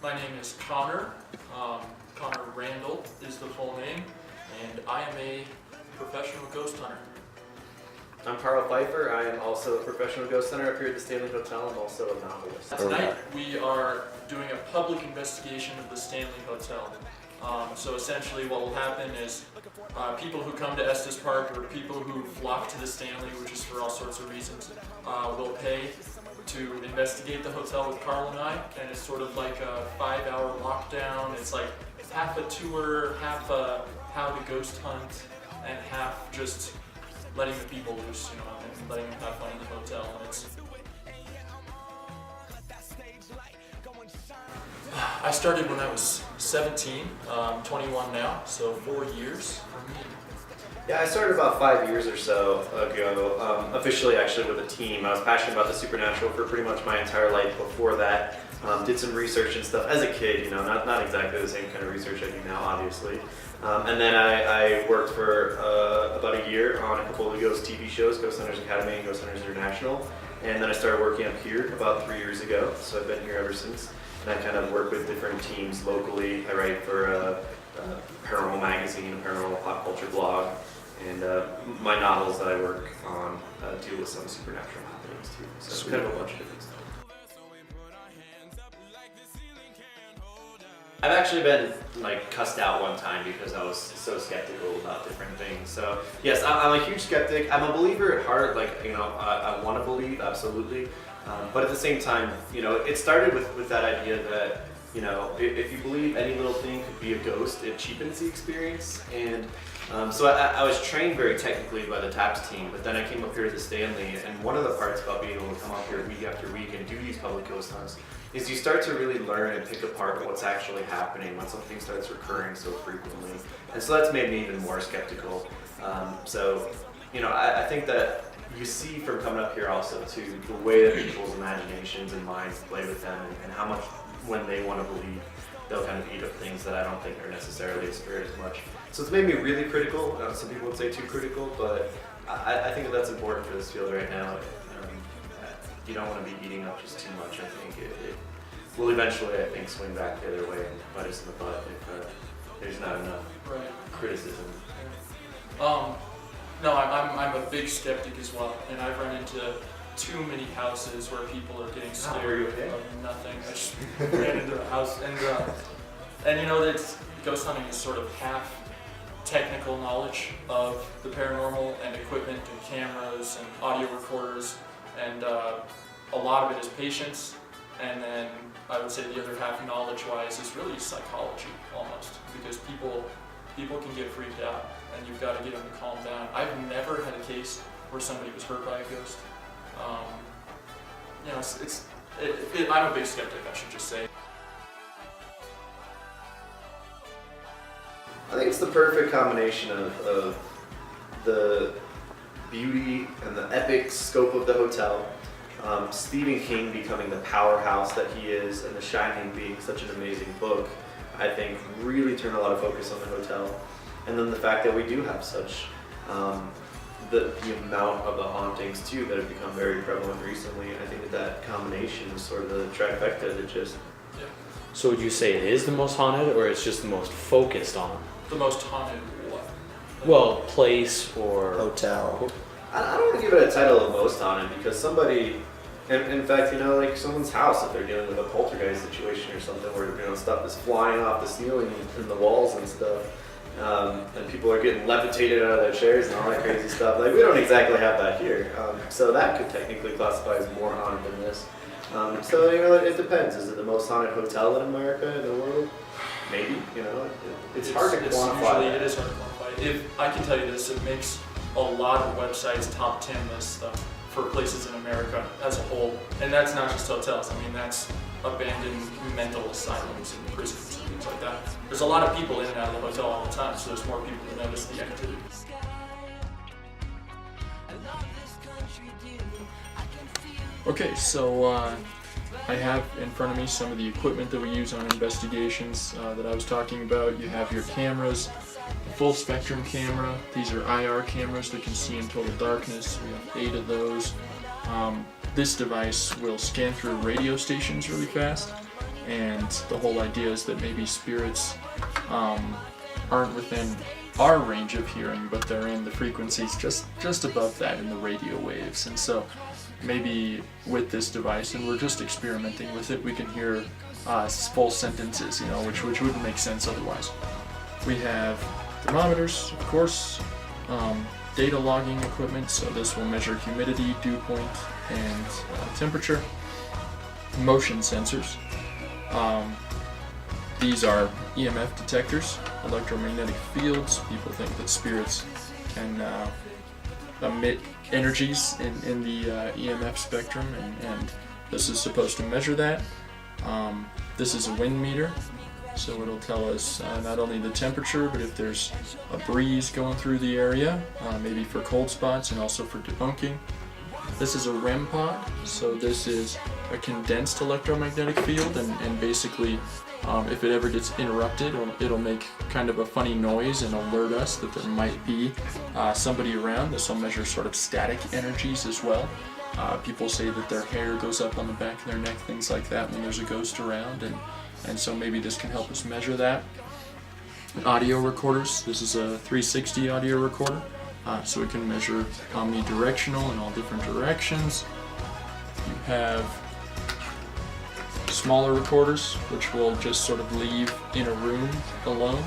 My name is Connor. Connor Randall is the full name, and I am a professional ghost hunter. I'm Carl Pfeiffer. I am also a professional ghost hunter up here at the Stanley Hotel. I'm also a novelist. Tonight we are doing a public investigation of the Stanley Hotel. So essentially what will happen is people who come to Estes Park or people who flock to the Stanley, which is for all sorts of reasons, will pay to investigate the hotel with Carl and I, and it's sort of like a 5-hour lockdown. It's like half a tour, half a how to ghost hunt, and half just letting the people loose, and letting them have fun in the hotel. And I started when I was 17, 21 now, so 4 years for me. Yeah, I started about 5 years or so ago, officially actually with a team. I was passionate about the supernatural for pretty much my entire life before that. Did some research and stuff as a kid, not exactly the same kind of research I do now, obviously. And then I worked for about a year on a couple of ghost TV shows, Ghost Hunters Academy and Ghost Hunters International. And then I started working up here about 3 years ago, so I've been here ever since. And I kind of work with different teams locally. I write for a paranormal magazine, a paranormal pop culture blog, and my novels that I work on deal with some supernatural happenings too. So kind of a bunch of different stuff. I've actually been cussed out one time because I was so skeptical about different things. So yes, I'm a huge skeptic. I'm a believer at heart. I want to believe, absolutely. But at the same time, it started with that idea that if you believe any little thing could be a ghost, it cheapens the experience. And so I was trained very technically by the TAPS team, but then I came up here to the Stanley, and one of the parts about being able to come up here week after week and do these public ghost hunts is you start to really learn and pick apart what's actually happening when something starts recurring so frequently. And so that's made me even more skeptical. I think that you see from coming up here also to the way that people's imaginations and minds play with them, and how much when they want to believe they'll kind of eat up things that I don't think are necessarily as fair as much. So it's made me really critical. Some people would say too critical, but I think that's important for this field right now. You don't want to be eating up just too much. I think it will eventually, swing back the other way and bite us in the butt if there's not enough criticism. No, I'm a big skeptic as well, and I've run into too many houses where people are getting scared of nothing. I just ran into a house, and it's ghost hunting is sort of half technical knowledge of the paranormal and equipment and cameras and audio recorders, and a lot of it is patience, and then I would say the other half knowledge-wise is really psychology almost, because people can get freaked out, and you've got to get them to calm down. I've never had a case where somebody was hurt by a ghost. I'm a big skeptic, I should just say. I think it's the perfect combination of the beauty and the epic scope of the hotel, Stephen King becoming the powerhouse that he is, and The Shining being such an amazing book, I think really turned a lot of focus on the hotel. And then the fact that we do have such the amount of the hauntings too that have become very prevalent recently. I think that combination is sort of the trifecta that just... Yeah. So would you say it is the most haunted, or it's just the most focused on? The most haunted what? Well, place or... hotel. I don't want to give it a title of most haunted, because somebody... In fact, someone's house, if they're dealing with a poltergeist situation or something where, stuff is flying off the ceiling and the walls and stuff, and people are getting levitated out of their chairs and all that crazy stuff. We don't exactly have that here. So that could technically classify as more haunted than this. It depends. Is it the most haunted hotel in America, in the world? Maybe, It's hard to quantify. It is hard to quantify. If I can tell you this, it makes a lot of websites top 10 lists for places in America as a whole, and that's not just hotels. That's abandoned mental asylums and prisons and things like that. There's a lot of people in and out of the hotel all the time, so there's more people to notice the activity. Okay, so I have in front of me some of the equipment that we use on investigations that I was talking about. You have your cameras, a full spectrum camera. These are IR cameras that can see in total darkness. We have 8 of those. This device will scan through radio stations really fast, and the whole idea is that maybe spirits aren't within our range of hearing, but they're in the frequencies just above that in the radio waves. And so maybe with this device, and we're just experimenting with it, we can hear full sentences, which wouldn't make sense otherwise. We have thermometers, of course, data logging equipment, so this will measure humidity, dew point, and temperature. Motion sensors. These are EMF detectors, electromagnetic fields. People think that spirits can emit energies in the EMF spectrum, and this is supposed to measure that. This is a wind meter, so it'll tell us not only the temperature, but if there's a breeze going through the area, maybe for cold spots and also for debunking. This is a REM pod, so this is a condensed electromagnetic field, and basically if it ever gets interrupted, it'll make kind of a funny noise and alert us that there might be somebody around. This will measure sort of static energies as well. People say that their hair goes up on the back of their neck, things like that, when there's a ghost around, and so maybe this can help us measure that. Audio recorders. This is a 360 audio recorder, so it can measure omnidirectional in all different directions. You have smaller recorders, which will just sort of leave in a room alone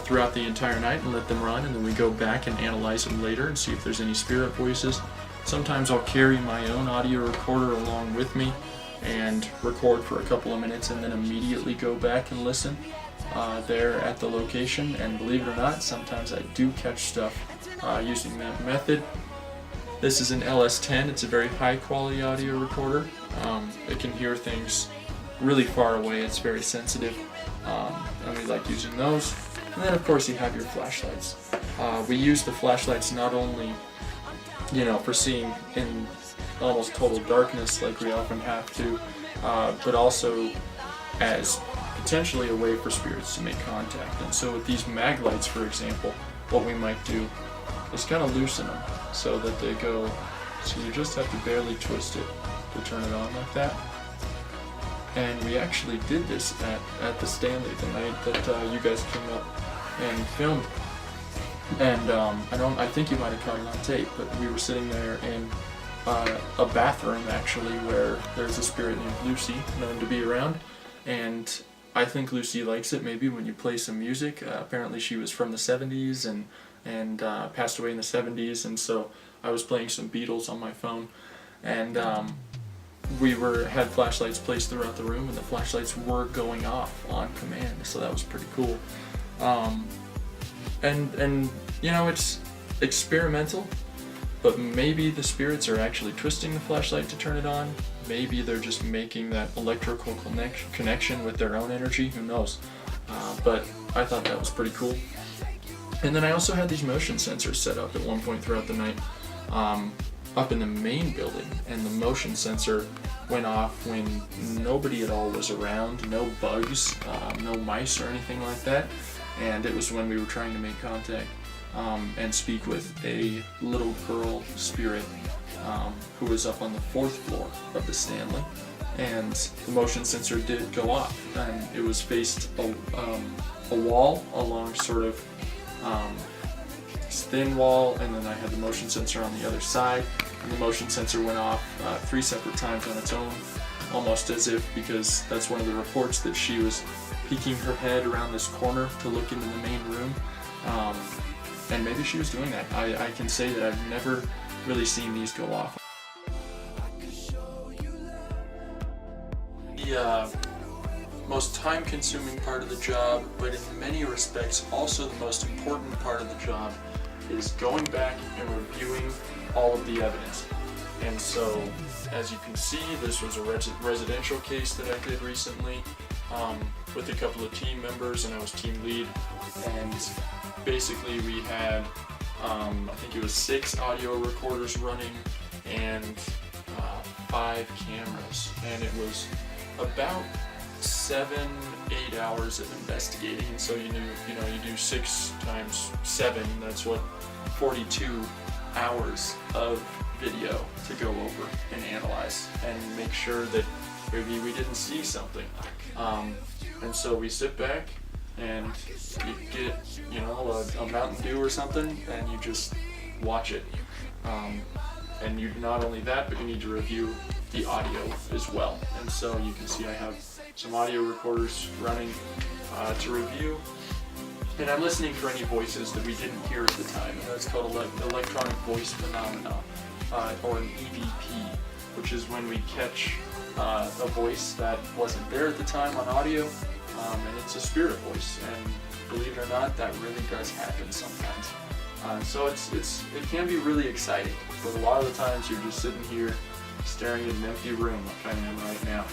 throughout the entire night and let them run, and then we go back and analyze them later and see if there's any spirit voices. Sometimes I'll carry my own audio recorder along with me and record for a couple of minutes and then immediately go back and listen there at the location, and believe it or not, sometimes I do catch stuff using that method. This is an LS10. It's a very high quality audio recorder. It can hear things really far away. It's very sensitive, and we like using those. And then of course you have your flashlights. We use the flashlights not only for seeing in almost total darkness like we often have to, but also as potentially a way for spirits to make contact. And so with these mag lights, for example, what we might do is kind of loosen them so that they go, so you just have to barely twist it to turn it on like that. And we actually did this at the Stanley the night that you guys came up and filmed. And I think you might have caught it on tape, but we were sitting there in a bathroom actually where there's a spirit named Lucy known to be around, and I think Lucy likes it maybe when you play some music. Apparently she was from the 70s and passed away in the 70s, and so I was playing some Beatles on my phone, and we had flashlights placed throughout the room, and the flashlights were going off on command, so that was pretty cool. And it's experimental, but maybe the spirits are actually twisting the flashlight to turn it on. Maybe they're just making that electrical connection with their own energy, who knows. But I thought that was pretty cool. And then I also had these motion sensors set up at one point throughout the night up in the main building, and the motion sensor went off when nobody at all was around, no bugs, no mice or anything like that, and it was when we were trying to make contact and speak with a little girl spirit who was up on the 4th floor of the Stanley, and the motion sensor did go off, and it was faced a wall along sort of thin wall, and then I had the motion sensor on the other side, and the motion sensor went off 3 separate times on its own, almost as if, because that's one of the reports, that she was peeking her head around this corner to look into the main room, and maybe she was doing that. I can say that I've never really seen these go off. The most time-consuming part of the job, but in many respects also the most important part of the job, is going back and reviewing all of the evidence. And so, as you can see, this was a residential case that I did recently with a couple of team members, and I was team lead. And basically we had, I think it was 6 audio recorders running and 5 cameras, and it was about 7-8 hours of investigating. And so you do 6 times 7, that's what, 42 hours of video to go over and analyze and make sure that maybe we didn't see something. And so we sit back and you get, a Mountain Dew or something, and you just watch it. And you not only that, but you need to review the audio as well. And so you can see I have some audio recorders running to review. And I'm listening for any voices that we didn't hear at the time. And that's called electronic voice phenomena, or an EVP, which is when we catch a voice that wasn't there at the time on audio, and it's a spirit voice. And believe it or not, that really does happen sometimes. So it can be really exciting, but a lot of the times you're just sitting here staring at an empty room like I am right now.